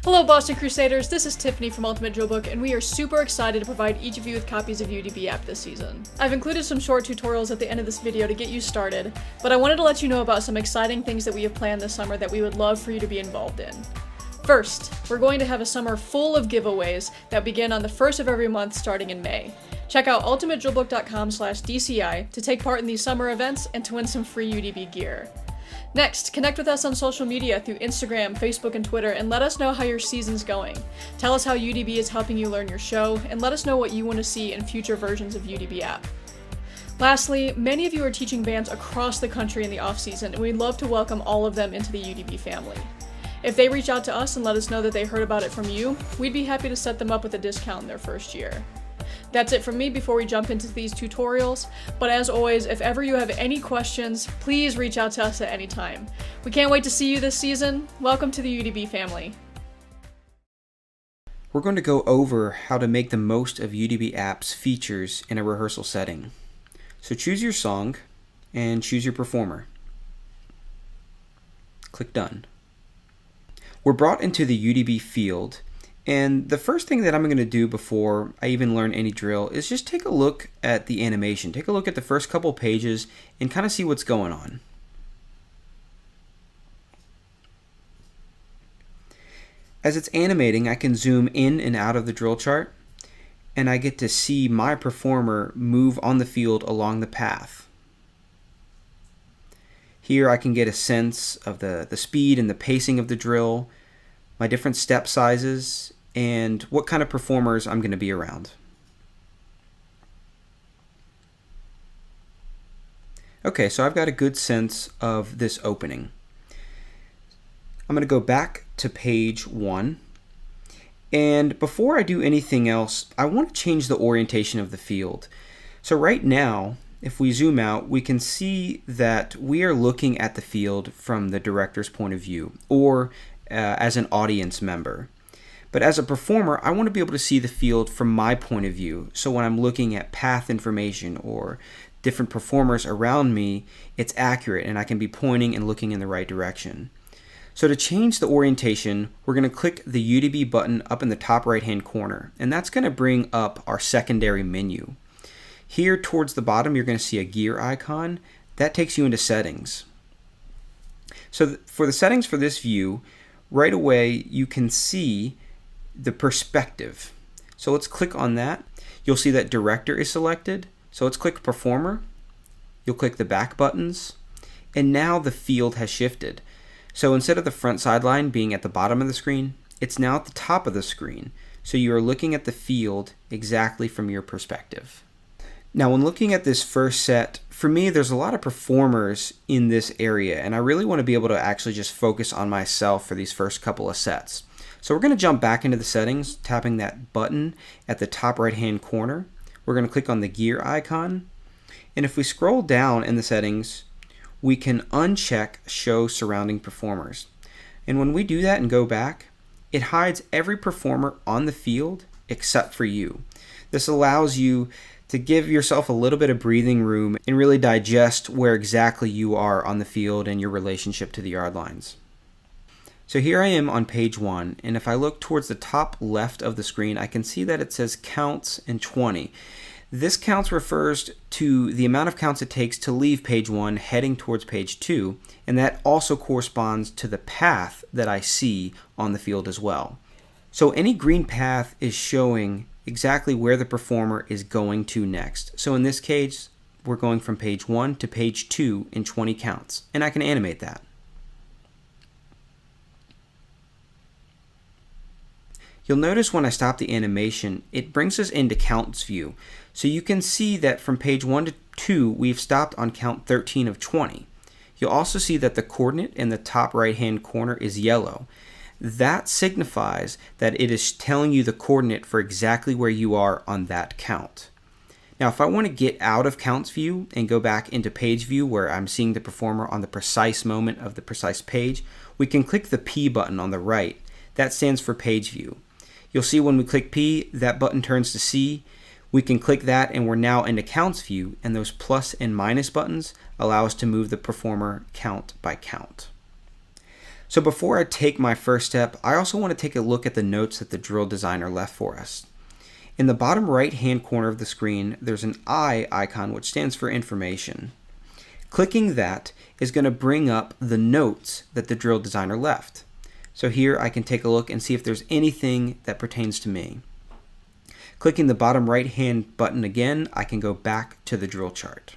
Hello Boston Crusaders, this is Tiffany from Ultimate Drillbook, and we are super excited to provide each of you with copies of UDBapp this season. I've included some short tutorials at the end of this video to get you started, but I wanted to let you know about some exciting things that we have planned this summer that we would love for you to be involved in. First, we're going to have a summer full of giveaways that begin on the first of every month starting in May. Check out ultimatedrillbook.com/DCI to take part in these summer events and to win some free UDB gear. Next, connect with us on social media through Instagram, Facebook, and Twitter, and let us know how your season's going. Tell us how UDB is helping you learn your show, and let us know what you want to see in future versions of UDBapp. Lastly, many of you are teaching bands across the country in the off-season, and we'd love to welcome all of them into the UDB family. If they reach out to us and let us know that they heard about it from you, we'd be happy to set them up with a discount in their first year. That's it from me before we jump into these tutorials, but as always, if ever you have any questions, please reach out to us at any time. We can't wait to see you this season. Welcome to the UDB family. We're going to go over how to make the most of UDBapp's features in a rehearsal setting. So choose your song and choose your performer. Click Done. We're brought into the UDB field, and the first thing that I'm going to do before I even learn any drill is just take a look at the animation. Take a look at the first couple pages and kind of see what's going on. As it's animating, I can zoom in and out of the drill chart, and I get to see my performer move on the field along the path. Here I can get a sense of the speed and the pacing of the drill, my different step sizes, and what kind of performers I'm going to be around. Okay, so I've got a good sense of this opening. I'm going to go back to page 1, and before I do anything else, I want to change the orientation of the field. So right now, if we zoom out, we can see that we are looking at the field from the director's point of view, or as an audience member. But as a performer, I want to be able to see the field from my point of view. So when I'm looking at path information or different performers around me, it's accurate and I can be pointing and looking in the right direction. So to change the orientation, we're going to click the UDB button up in the top right hand corner, and that's going to bring up our secondary menu. Here towards the bottom, you're going to see a gear icon. That takes you into settings. So for the settings for this view, right away you can see the perspective. So let's click on that. You'll see that director is selected. So let's click performer. You'll click the back buttons, and now the field has shifted. So instead of the front sideline being at the bottom of the screen, it's now at the top of the screen. So you are looking at the field exactly from your perspective. Now when looking at this first set, for me there's a lot of performers in this area, and I really want to be able to actually just focus on myself for these first couple of sets. So we're going to jump back into the settings, tapping that button at the top right hand corner. We're going to click on the gear icon, and if we scroll down in the settings, we can uncheck show surrounding performers. And when we do that and go back, it hides every performer on the field except for you. This allows you to give yourself a little bit of breathing room and really digest where exactly you are on the field and your relationship to the yard lines. So here I am on page 1, and if I look towards the top left of the screen, I can see that it says counts and 20. This counts refers to the amount of counts it takes to leave page 1 heading towards page 2, and that also corresponds to the path that I see on the field as well. So any green path is showing exactly where the performer is going to next. So in this case, we're going from page 1 to page 2 in 20 counts, and I can animate that. You'll notice when I stop the animation, it brings us into counts view. So you can see that from page 1 to 2, we've stopped on count 13 of 20. You'll also see that the coordinate in the top right hand corner is yellow. That signifies that it is telling you the coordinate for exactly where you are on that count. Now if I want to get out of counts view and go back into page view where I'm seeing the performer on the precise moment of the precise page, we can click the P button on the right. That stands for page view. You'll see when we click P, that button turns to C. We can click that and we're now into counts view, and those plus and minus buttons allow us to move the performer count by count. So before I take my first step, I also want to take a look at the notes that the drill designer left for us. In the bottom right hand corner of the screen, there's an eye icon which stands for information. Clicking that is going to bring up the notes that the drill designer left. So here I can take a look and see if there's anything that pertains to me. Clicking the bottom right hand button again, I can go back to the drill chart.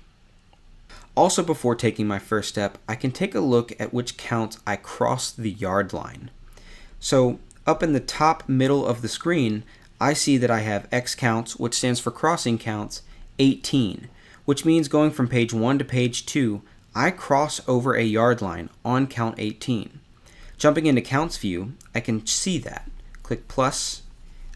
Also, before taking my first step, I can take a look at which counts I crossed the yard line. So up in the top middle of the screen, I see that I have X counts, which stands for crossing counts, 18, which means going from page 1 to page 2, I cross over a yard line on count 18. Jumping into counts view, I can see that. Click plus.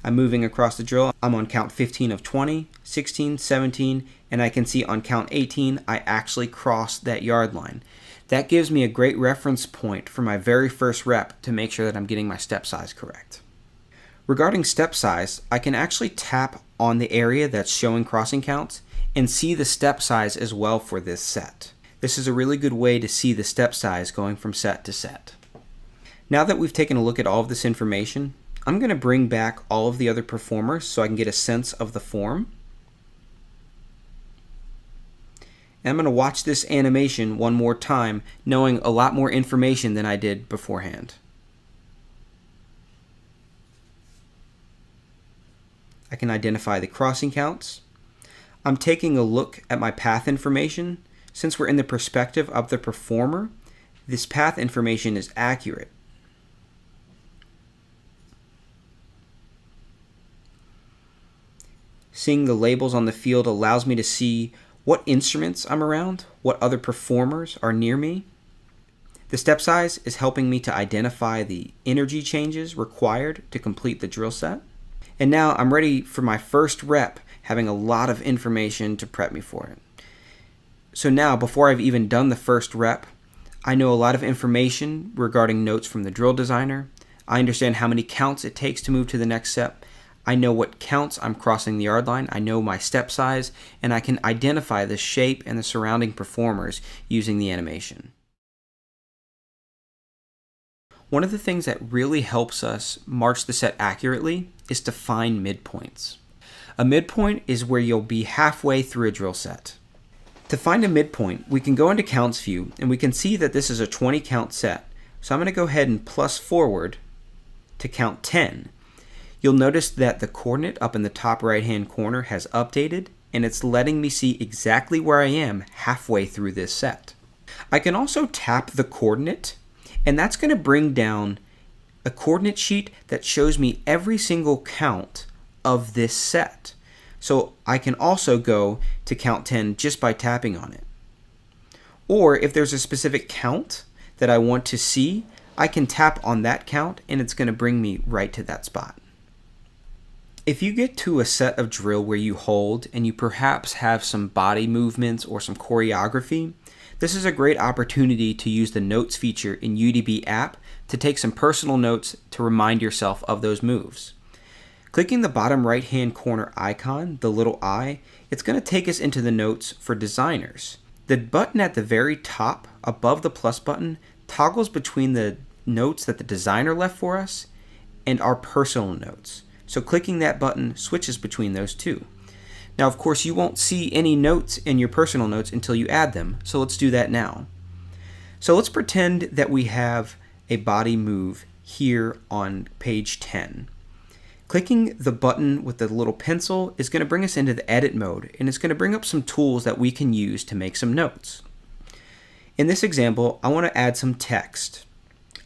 I'm moving across the drill. I'm on count 15 of 20, 16, 17, and I can see on count 18, I actually crossed that yard line. That gives me a great reference point for my very first rep to make sure that I'm getting my step size correct. Regarding step size, I can actually tap on the area that's showing crossing counts and see the step size as well for this set. This is a really good way to see the step size going from set to set. Now that we've taken a look at all of this information, I'm going to bring back all of the other performers so I can get a sense of the form. And I'm going to watch this animation one more time, knowing a lot more information than I did beforehand. I can identify the crossing counts. I'm taking a look at my path information. Since we're in the perspective of the performer, this path information is accurate. Seeing the labels on the field allows me to see what instruments I'm around, what other performers are near me. The step size is helping me to identify the energy changes required to complete the drill set. And now I'm ready for my first rep, having a lot of information to prep me for it. So now, before I've even done the first rep, I know a lot of information regarding notes from the drill designer. I understand how many counts it takes to move to the next step. I know what counts I'm crossing the yard line. I know my step size, and I can identify the shape and the surrounding performers using the animation. One of the things that really helps us march the set accurately is to find midpoints. A midpoint is where you'll be halfway through a drill set. To find a midpoint, we can go into counts view and we can see that this is a 20 count set. So I'm going to go ahead and plus forward to count 10. You'll notice that the coordinate up in the top right hand corner has updated, and it's letting me see exactly where I am halfway through this set. I can also tap the coordinate, and that's going to bring down a coordinate sheet that shows me every single count of this set. So I can also go to count 10 just by tapping on it. Or if there's a specific count that I want to see, I can tap on that count and it's going to bring me right to that spot. If you get to a set of drill where you hold and you perhaps have some body movements or some choreography, this is a great opportunity to use the notes feature in UDBapp to take some personal notes to remind yourself of those moves. Clicking the bottom right hand corner icon, the little eye, it's going to take us into the notes for designers. The button at the very top above the plus button toggles between the notes that the designer left for us and our personal notes. So clicking that button switches between those two. Now, of course, you won't see any notes in your personal notes until you add them, so let's do that now. So let's pretend that we have a body move here on page 10. Clicking the button with the little pencil is going to bring us into the edit mode, and it's going to bring up some tools that we can use to make some notes. In this example, I want to add some text.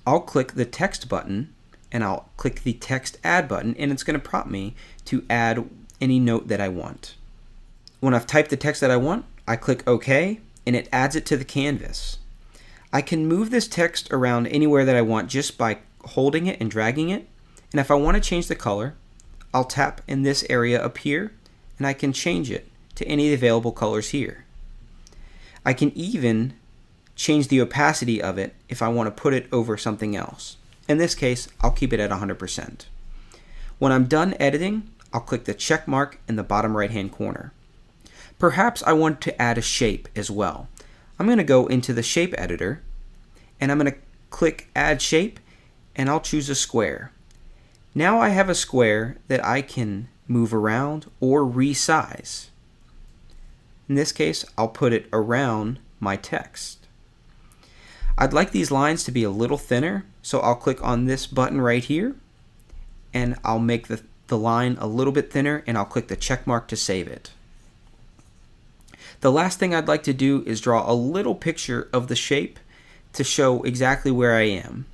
I'll click the text button, and I'll click the text add button, and it's going to prompt me to add any note that I want. When I've typed the text that I want, I click OK, and it adds it to the canvas. I can move this text around anywhere that I want just by holding it and dragging it. And if I want to change the color, I'll tap in this area up here, and I can change it to any of the available colors here. I can even change the opacity of it if I want to put it over something else. In this case, I'll keep it at 100%. When I'm done editing, I'll click the check mark in the bottom right hand corner. Perhaps I want to add a shape as well. I'm going to go into the shape editor, and I'm going to click Add Shape, and I'll choose a square. Now I have a square that I can move around or resize. In this case, I'll put it around my text. I'd like these lines to be a little thinner, so I'll click on this button right here, and I'll make the line a little bit thinner, and I'll click the check mark to save it. The last thing I'd like to do is draw a little picture of the shape to show exactly where I am.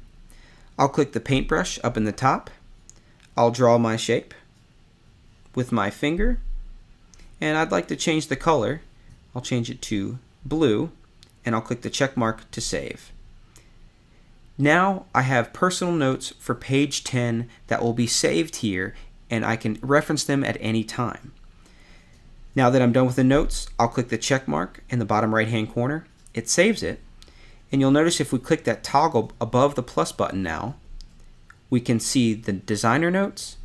I'll click the paintbrush up in the top. I'll draw my shape with my finger, and I'd like to change the color. I'll change it to blue, and I'll click the check mark to save. Now I have personal notes for page 10 that will be saved here, and I can reference them at any time. Now that I'm done with the notes, I'll click the check mark in the bottom right hand corner. It saves it, and you'll notice if we click that toggle above the plus button now, we can see the designer notes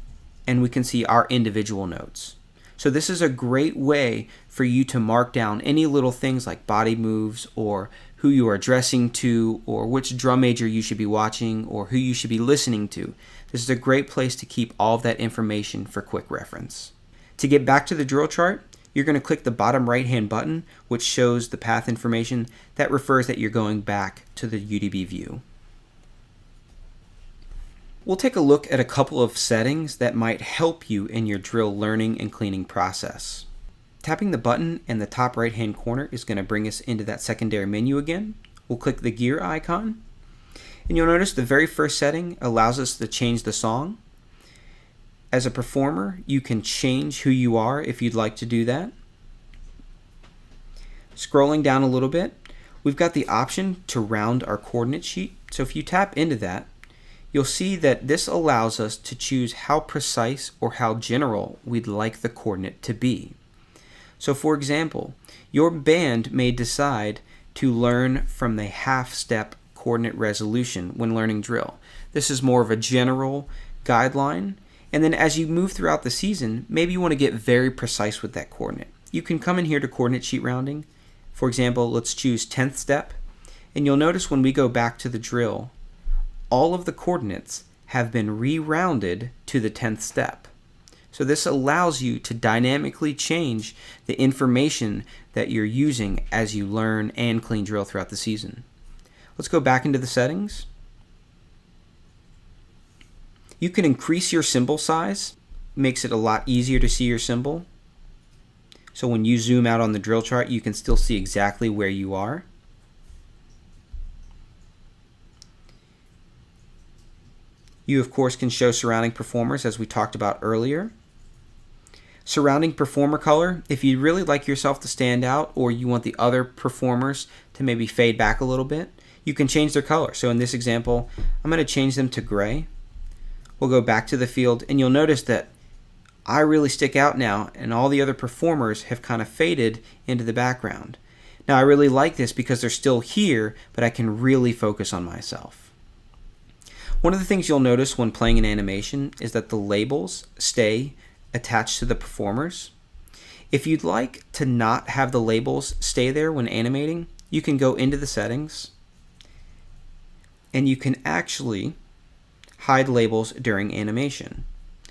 and we can see our individual notes. So this is a great way for you to mark down any little things like body moves, or who you are addressing to, or which drum major you should be watching, or who you should be listening to. This is a great place to keep all of that information for quick reference. To get back to the drill chart, you're going to click the bottom right hand button, which shows the path information that refers that you're going back to the UDB view. We'll take a look at a couple of settings that might help you in your drill learning and cleaning process. Tapping the button in the top right hand corner is going to bring us into that secondary menu again. We'll click the gear icon, and you'll notice the very first setting allows us to change the song. As a performer, you can change who you are if you'd like to do that. Scrolling down a little bit, we've got the option to round our coordinate sheet. So if you tap into that, you'll see that this allows us to choose how precise or how general we'd like the coordinate to be. So for example, your band may decide to learn from the half-step coordinate resolution when learning drill. This is more of a general guideline. And then as you move throughout the season, maybe you want to get very precise with that coordinate. You can come in here to coordinate sheet rounding. For example, let's choose 10th step. And you'll notice when we go back to the drill, all of the coordinates have been re-rounded to the 10th step. So this allows you to dynamically change the information that you're using as you learn and clean drill throughout the season. Let's go back into the settings. You can increase your symbol size. Makes it a lot easier to see your symbol. So when you zoom out on the drill chart, you can still see exactly where you are. You, of course, can show surrounding performers, as we talked about earlier. Surrounding performer color, if you really like yourself to stand out, or you want the other performers to maybe fade back a little bit, you can change their color. So in this example, I'm going to change them to gray. We'll go back to the field, and you'll notice that I really stick out now, and all the other performers have kind of faded into the background. Now I really like this because they're still here, but I can really focus on myself. One of the things you'll notice when playing an animation is that the labels stay attached to the performers. If you'd like to not have the labels stay there when animating, you can go into the settings, and you can actually hide labels during animation.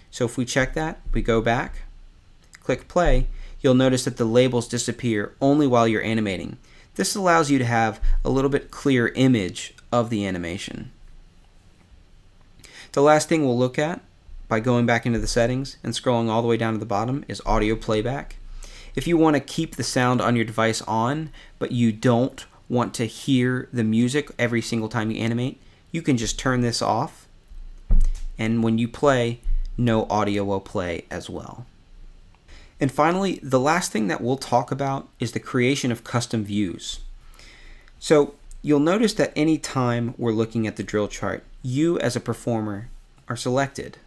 So if we check that, we go back, click play, you'll notice that the labels disappear only while you're animating. This allows you to have a little bit clearer image of the animation. The last thing we'll look at by going back into the settings and scrolling all the way down to the bottom is audio playback. If you want to keep the sound on your device on, but you don't want to hear the music every single time you animate, you can just turn this off, and when you play, no audio will play as well. And finally, the last thing that we'll talk about is the creation of custom views. So you'll notice that any time we're looking at the drill chart, you as a performer are selected.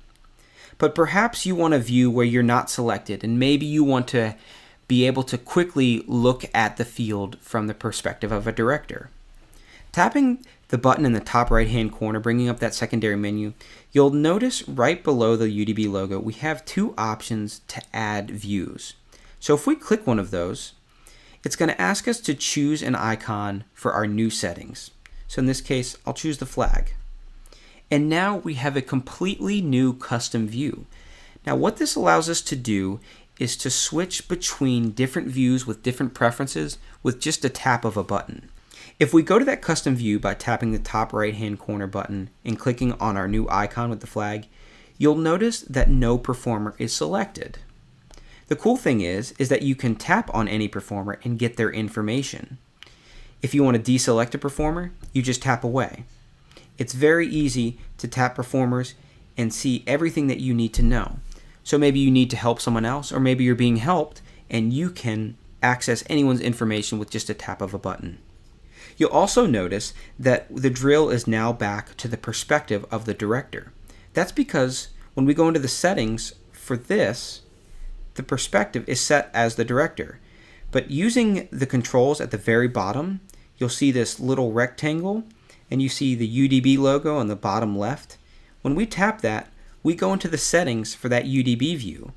But perhaps you want a view where you're not selected, and maybe you want to be able to quickly look at the field from the perspective of a director. Tapping the button in the top right hand corner, bringing up that secondary menu, you'll notice right below the UDB logo we have two options to add views. So if we click one of those, it's going to ask us to choose an icon for our new settings. So in this case, I'll choose the flag. And now we have a completely new custom view. Now what this allows us to do is to switch between different views with different preferences with just a tap of a button. If we go to that custom view by tapping the top right hand corner button and clicking on our new icon with the flag, you'll notice that no performer is selected. The cool thing is that you can tap on any performer and get their information. If you want to deselect a performer, you just tap away. It's very easy to tap performers and see everything that you need to know. So maybe you need to help someone else, or maybe you're being helped and you can access anyone's information with just a tap of a button. You'll also notice that the drill is now back to the perspective of the director. That's because when we go into the settings for this, the perspective is set as the director. But using the controls at the very bottom, you'll see this little rectangle and you see the UDB logo on the bottom left. When we tap that, we go into the settings for that UDB view.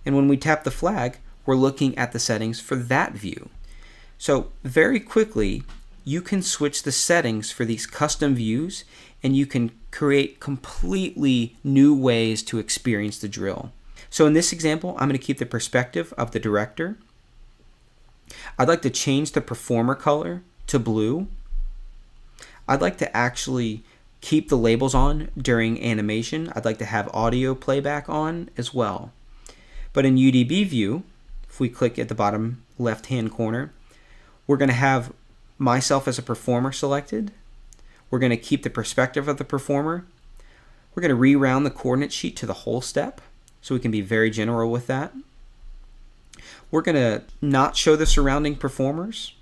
And when we tap the flag, we're looking at the settings for that view. So very quickly, you can switch the settings for these custom views and you can create completely new ways to experience the drill. So in this example, I'm going to keep the perspective of the director. I'd like to change the performer color to blue. I'd like to actually keep the labels on during animation. I'd like to have audio playback on as well. But in UDB view, if we click at the bottom left hand corner, we're going to have myself as a performer selected. We're going to keep the perspective of the performer. We're going to reround the coordinate sheet to the whole step so we can be very general with that. We're going to not show the surrounding performers,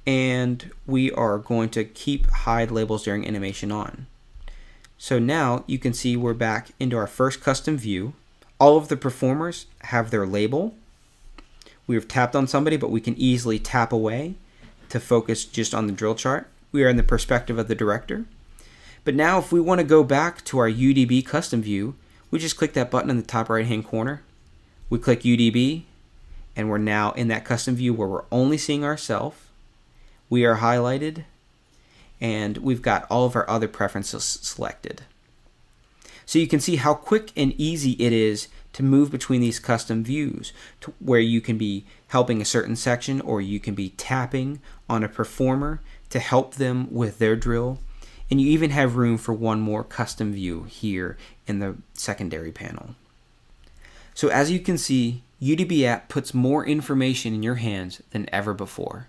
and we are going to keep hide labels during animation on. So now you can see we're back into our first custom view. All of the performers have their label. We've tapped on somebody, but we can easily tap away to focus just on the drill chart. We are in the perspective of the director. But now if we want to go back to our UDB custom view, we just click that button in the top right hand corner. We click UDB, and we're now in that custom view where we're only seeing ourselves. We are highlighted, and we've got all of our other preferences selected. So you can see how quick and easy it is to move between these custom views, to where you can be helping a certain section or you can be tapping on a performer to help them with their drill. And you even have room for one more custom view here in the secondary panel. So as you can see, UDBapp puts more information in your hands than ever before.